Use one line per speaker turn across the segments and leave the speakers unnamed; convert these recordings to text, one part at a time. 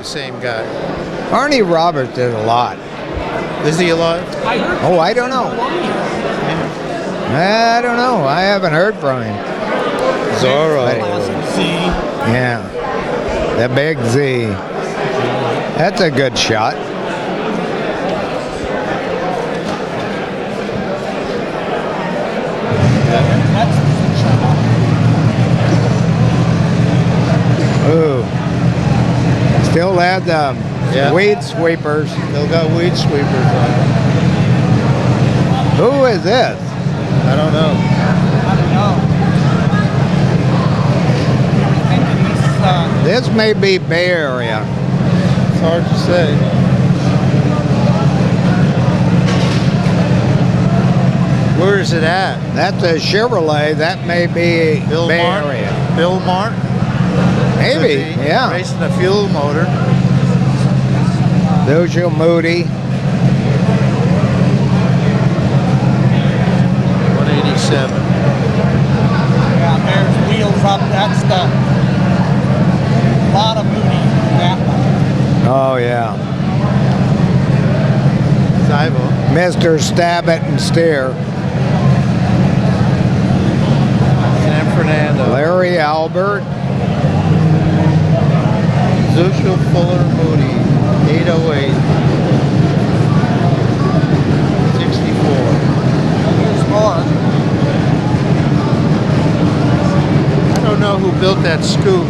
same guy.
Arnie Roberts did a lot.
Is he alive?
I heard.
Oh, I don't know. I don't know. I haven't heard from him.
Zorro.
Z.
Yeah. The big Z. That's a good shot. Ooh. Still had the weed sweepers.
Still got weed sweepers on.
Who is this?
I don't know.
I don't know. Thinking
This may be Bay Area.
It's hard to say. Where is it at?
That's a Chevrolet. That may be
Bill
Bay
Martin?
Area.
Bill Martin?
Maybe,
Could be.
yeah.
Racing a fuel motor.
Lucio Moody.
187.
yeah, there's wheels up. That's the lot of Moody. That one.
Oh, yeah.
Zybo.
Mr. Stab It and Steer.
San Fernando.
Larry Albert.
Zushel Fuller Moody. 808. 64.
There's more.
I don't know who built that scoop.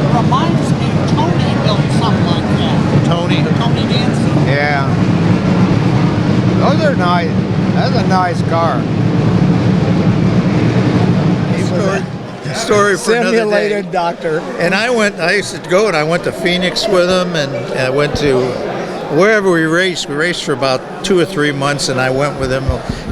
It reminds me Tony built something like that.
Tony.
Tony Dancy.
Yeah. Those are nice. That's a nice car.
Story for another day.
Simulated doctor.
And I used to go and I went to Phoenix with him and I went to wherever we raced. We raced for about 2 or 3 months and I went with him,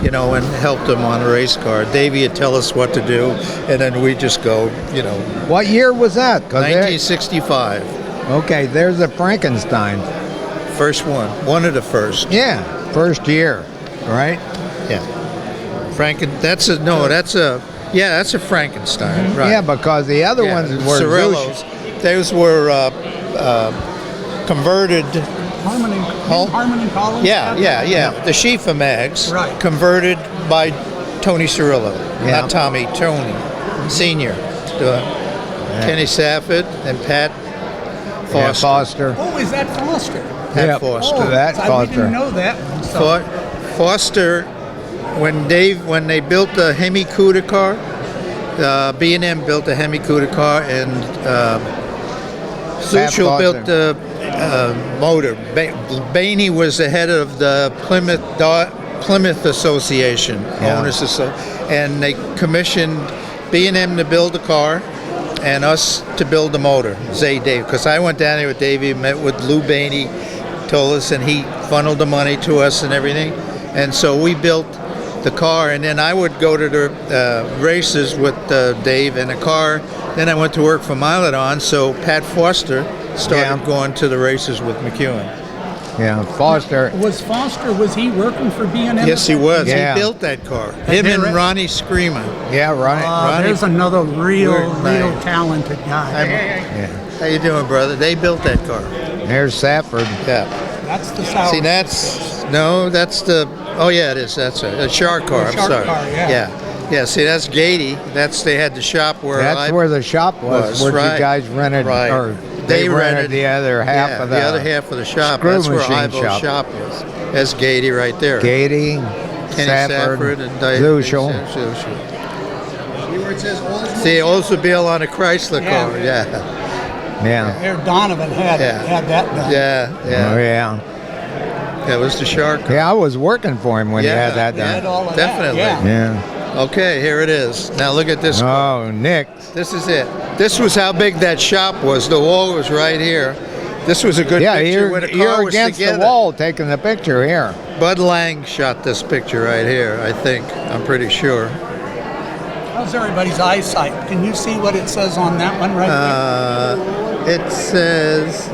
you know, and helped him on a race car. Davey would tell us what to do and then we just go, you know.
What year was that?
1965.
Okay, there's a Frankenstein.
First one. One of the first.
Yeah, first year, right?
Yeah. That's a Frankenstein. Right.
Yeah, because the other ones were
Cirillos. Those were converted.
Harmony Collins.
Yeah. The Schieffa Mags,
Right.
converted by Tony Cirillo,
Yeah.
not Tommy, Tony Senior. Kenny Safford and Pat Foster.
Yeah, Foster.
Oh, is that Foster?
Pat
Yeah.
Foster.
Oh, that
I
Foster.
didn't know that one. So.
Foster, when they built the Hemi Cuda car, B&M built the Hemi Cuda car, and Suchel
Foster.
built the motor. Bainey was the head of the Plymouth Association,
Yeah.
Owners Association, and they commissioned B&M to build the car and us to build the motor, Zay Dave. Because I went down there with Davey, met with Lou Bainey, told us, and he funneled the money to us and everything. And so we built the car, and then I would go to the races with Dave in a car. Then I went to work for Milodon, so Pat Foster started going to the races with McEwen.
Yeah, Foster.
Was he working for B&M?
Yes, he was.
Yeah.
He built that car. Him and Ronnie Screamer.
Yeah, right.
Ronnie-
There's another real
Right.
talented guy.
Yeah.
How you doing, brother? They built that car.
There's Safford.
Yeah.
That's the sour.
See, that's the. Oh yeah, it is. That's a shark car. I'm
Shark
sorry.
car, yeah.
Yeah. See, that's Gady. They had the shop where
That's where the shop was, where
right.
you guys rented,
Right.
or they rented the other half of
the other half of the shop.
screw
That's where
machine
Ivo's shop was. That's Gady right there.
Gady,
Kenny Safford and
Zuschel.
See, Oldsmobile on a Chrysler car. Yeah.
Yeah.
There, Donovan had that done.
Yeah.
Oh, yeah.
That was the shark car.
Yeah, I was working for him when he had that
He had
done.
all of
Definitely.
that. Yeah.
Yeah.
Okay, here it is. Now look at this.
Oh, Nick.
This is it. This was how big that shop was. The wall was right here. This was a good
Yeah,
picture when the car
you're
was
against
together.
the wall taking the picture here.
Bud Lang shot this picture right here, I think. I'm pretty sure.
How's everybody's eyesight? Can you see what it says on that one right
It says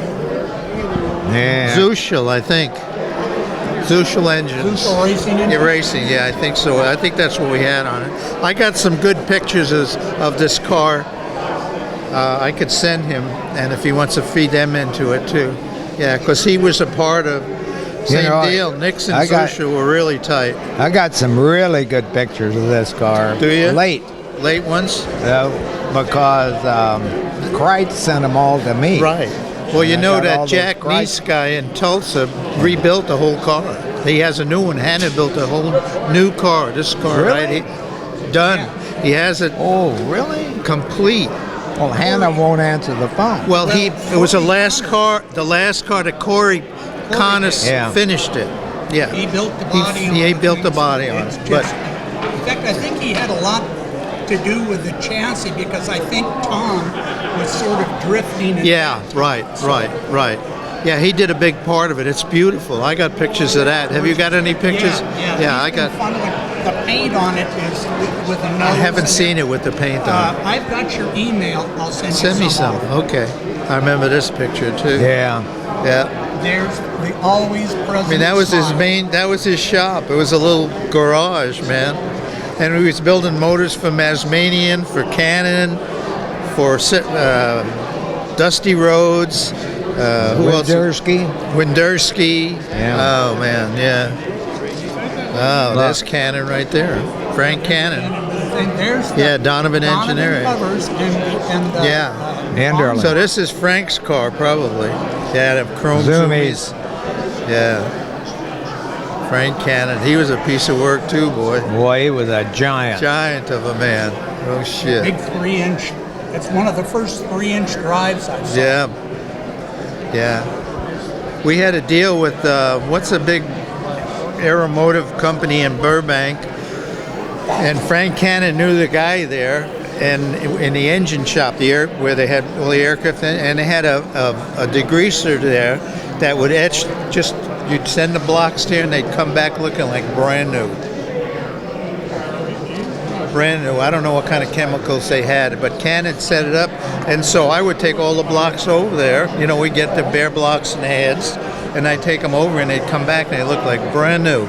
Yeah.
Zuschel, I think. Zuschel engines.
Zuschel Racing engines?
Yeah, racing, yeah, I think so. I think that's what we had on it. I got some good pictures of this car I could send him, and if he wants to feed them into it too. Yeah, because he was a part of. Same
know,
deal. Nix and
I got-
Zusha were really tight.
I got some really good pictures of this car.
Do you?
Late.
Late ones.
Because Kreitz sent them all to me.
Right. Well, you
I
know
got all
that
those
Jack
Kreitz.
Neese guy in Tulsa rebuilt the whole car. He has a new one. Hannah built a whole new car. This car,
Really?
right? Done. He has it
Oh, really?
complete.
Well, Hannah won't answer the phone.
Well, it was the last car that Corey Connors
Yeah.
finished it. Yeah.
He built the body on
he
it.
built the body on
It's
it.
just- in fact, I think he had a lot to do with the chassis because I think Tom was sort of drifting.
Yeah, right. Yeah, he did a big part of it. It's beautiful. I got pictures of that. Have you got any pictures?
Yeah,
I
he's been
got.
fun with the paint on it is with a nose.
I haven't
and
seen it with the paint on.
I've got your email. I'll send you
Send me some.
off.
Okay. I remember this picture too.
Yeah.
Yeah.
There's the always present.
I mean, that was his
smile.
main. That was his shop. It was a little garage, man. And he was building motors for Masmanian, for Canon, for Dusty Rhodes. Who else?
Windersky.
Windersky.
Yeah.
Oh man, yeah. Oh,
Look.
that's Cannon right there. Frank Cannon.
And there's the
Yeah, Donovan Engineering.
covers and
Yeah.
Enderlin.
So this is Frank's car, probably. Yeah, the chrome
Zoomies.
zoomies. Yeah. Frank Cannon. He was a piece of work too, boy.
Boy, he was a giant.
Giant of a man. Oh shit.
big 3-inch. It's one of the first 3-inch drives I saw.
Yeah. Yeah. We had a deal with what's a big aeromotive company in Burbank, and Frank Cannon knew the guy there, and in the engine shop, where they had all the aircraft, and they had a degreaser there that would etch. Just you'd send the blocks there, and they'd come back looking like brand new. Brand new. I don't know what kind of chemicals they had, but Cannon set it up, and so I would take all the blocks over there. You know, we get the bare blocks and heads, and I'd take them over, and they'd come back, and they look like brand new.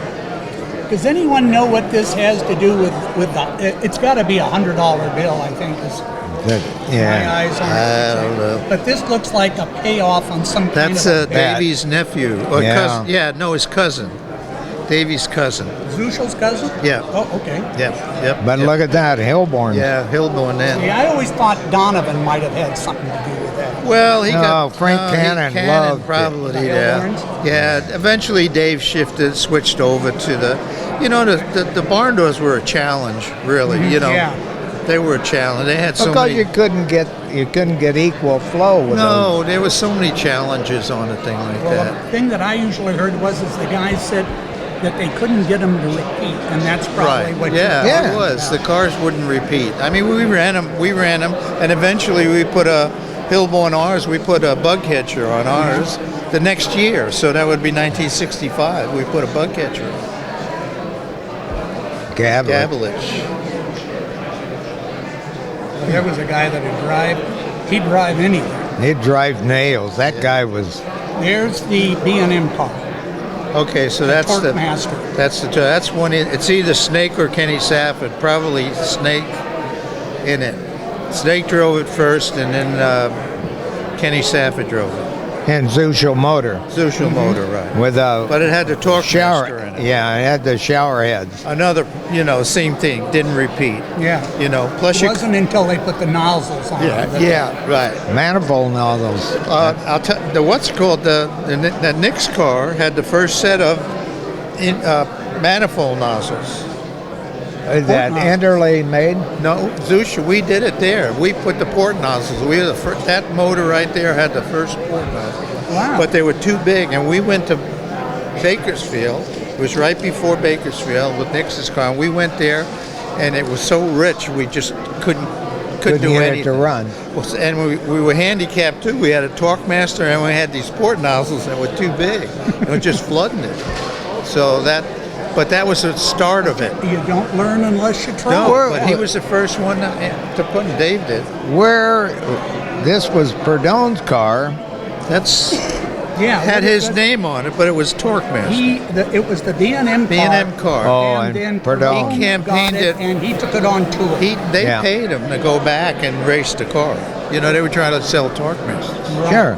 Does anyone know what this has to do with the? It's got to be $100 bill, I think. Is my
Yeah.
eyes on
I
it.
don't know.
But this looks like a payoff on some kind
That's
of a
Davy's nephew, or
Yeah.
cousin. Yeah, no, his cousin. Davy's cousin.
Zushel's cousin.
Yeah.
Oh, okay.
Yep.
But look at that, Hillborn.
Yeah, Hillborn then.
See, I always thought Donovan might have had something to do with that.
Well, he
No,
got
Frank Cannon loved it.
probably.
The
Yeah,
Hillborns?
yeah. Eventually, Dave switched over to the. You know, the barn doors were a challenge, really. You know,
Yeah.
they were a challenge. They had so
Because
many.
you couldn't get equal flow with those.
No, there was so many challenges on a thing like
Well,
that.
the thing that I usually heard was the guys said that they couldn't get them to repeat, and that's probably
Right.
what.
Yeah,
Yeah.
it was. The cars wouldn't repeat. I mean, we ran them, and eventually we put a Hillborn ours. We put a bug catcher on ours the next year. So that would be 1965. We put a bug catcher on. Gabelich.
There was a guy that he'd drive anything.
He'd drive nails. That guy was.
There's the B&M car,
Okay, so that's
Torque
the
Master.
that's one. It's either Snake or Kenny Safford. Probably Snake in it. Snake drove it first, and then Kenny Safford drove it.
And Zushel motor
Zushel motor, right?
with a
But it had the torque
shower.
master in it.
Yeah, it had the shower heads.
Another, same thing. Didn't repeat.
Yeah.
Plus
It
you.
wasn't until they put the nozzles on it. that-
Yeah, right.
Manifold nozzles.
I'll tell the what's called the Nix car had the first set of manifold nozzles.
That
nozzles.
Enderley made.
No, Zusha, we did it there. We put the port nozzles. We were the first, that motor right there had the first port nozzle.
Wow.
But they were too big, and we went to Bakersfield. It was right before Bakersfield with Nix's car. And we went there, and it was so rich we just couldn't
Couldn't
do
get
anything.
it to run.
Well, and we were handicapped too. We had a torque master, and we had these port nozzles that were too big. It was just flooding it. But that was the start of it.
You don't learn unless you try.
No, but he was the first one to put it. Dave did.
Where this was Perdone's car.
That's
Yeah,
Had
what
his
was-
name on it, but it was Torquemaster.
It was the B&M car.
B&M car.
Oh,
and then
and Perdome.
Perdome
He campaigned
got
it.
and he took it on tour.
They
Yeah.
paid him to go back and race the car. You know, they were trying to sell Torquemasters,
Right.
Sure.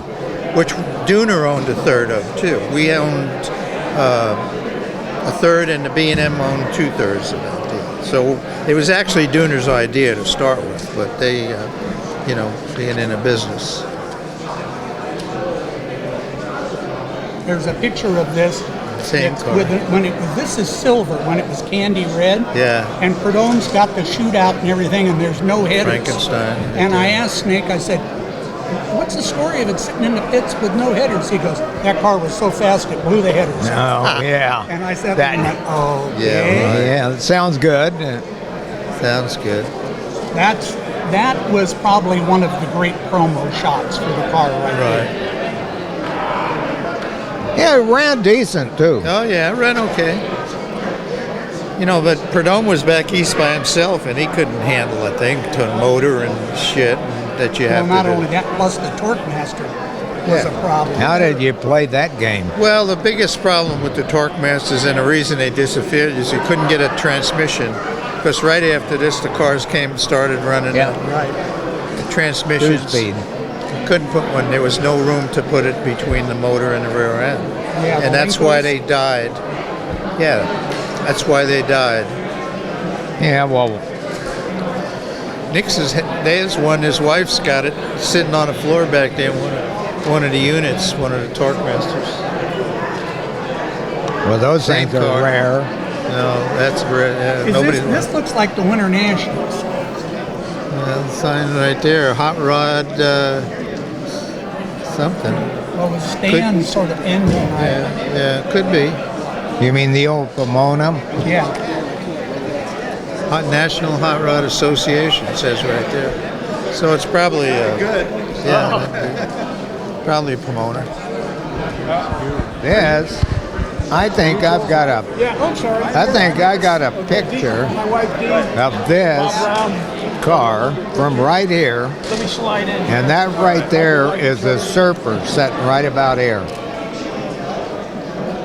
which Dooner owned a third of too. We owned a third, and the B&M owned 2/3 of that deal. So it was actually Dooner's idea to start with, but they, you know, being in a business.
There's a picture of this.
Same
It's
car.
this is silver when it was candy red.
Yeah.
And Perdome's got the shootout and everything, and there's no headers.
Frankenstein.
And I asked Snake, I said, "What's the story of it sitting in the pits with no headers?" He goes, "That car was so fast it blew the headers."
Oh, yeah.
And I said,
That-
"Oh,
Yeah, right.
Yeah, it sounds good.
Sounds good.
That was probably one of the great promo shots for the car right there.
Right.
Yeah, it ran decent too.
Oh yeah, it ran okay. You know, but Perdome was back east by himself, and he couldn't handle a thing to a motor and shit that you
Well,
have
not
to do.
only that, plus the Torquemaster was a problem.
How did you play that game?
Well, the biggest problem with the Torquemasters and the reason they disappeared is you couldn't get a transmission, because right after this, the cars started running
Yeah.
Right.
the transmissions.
Two-speed.
Couldn't put one. There was no room to put it between the motor and the rear end,
Yeah,
and
the
that's why
wrinkles.
they died. Yeah, that's why they died.
Yeah, well,
There's one. His wife's got it sitting on the floor back there. One of the units, one of the Torquemasters.
those
Same
things are
car.
rare.
No, that's rare. Yeah, nobody.
This looks like the Winter Nationals.
Sign right there. Hot rod. Something.
Well, with Stan sort of ending.
Yeah, could be.
You mean the old Pomona?
Yeah.
National Hot Rod Association it says right there. So it's probably good. Yeah, probably a Pomona.
Yes. I think I've got a.
Yeah, I'm sorry.
I think I got a picture
My wife Dee.
of this
Brown.
car from right here,
Let me slide in.
and that right there is a surfer sitting right about here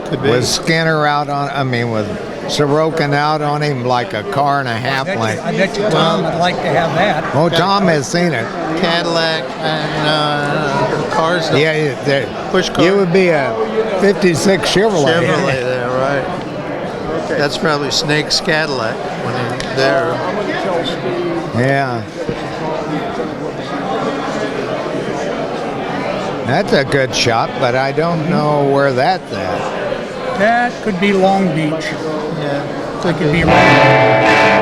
Could be.
with Skinner out on. I mean, with Sorokin out on him like a car and a half
I
length.
bet you Tom would like to have that.
Oh, Tom has seen it.
Cadillac and cars.
Yeah,
Push car.
you would be a '56 Chevrolet.
Chevrolet there, right? That's probably Snake's Cadillac when they're there.
Yeah. That's a good shot, but I don't know where that's at.
That could be Long Beach.
Yeah,
It could be right.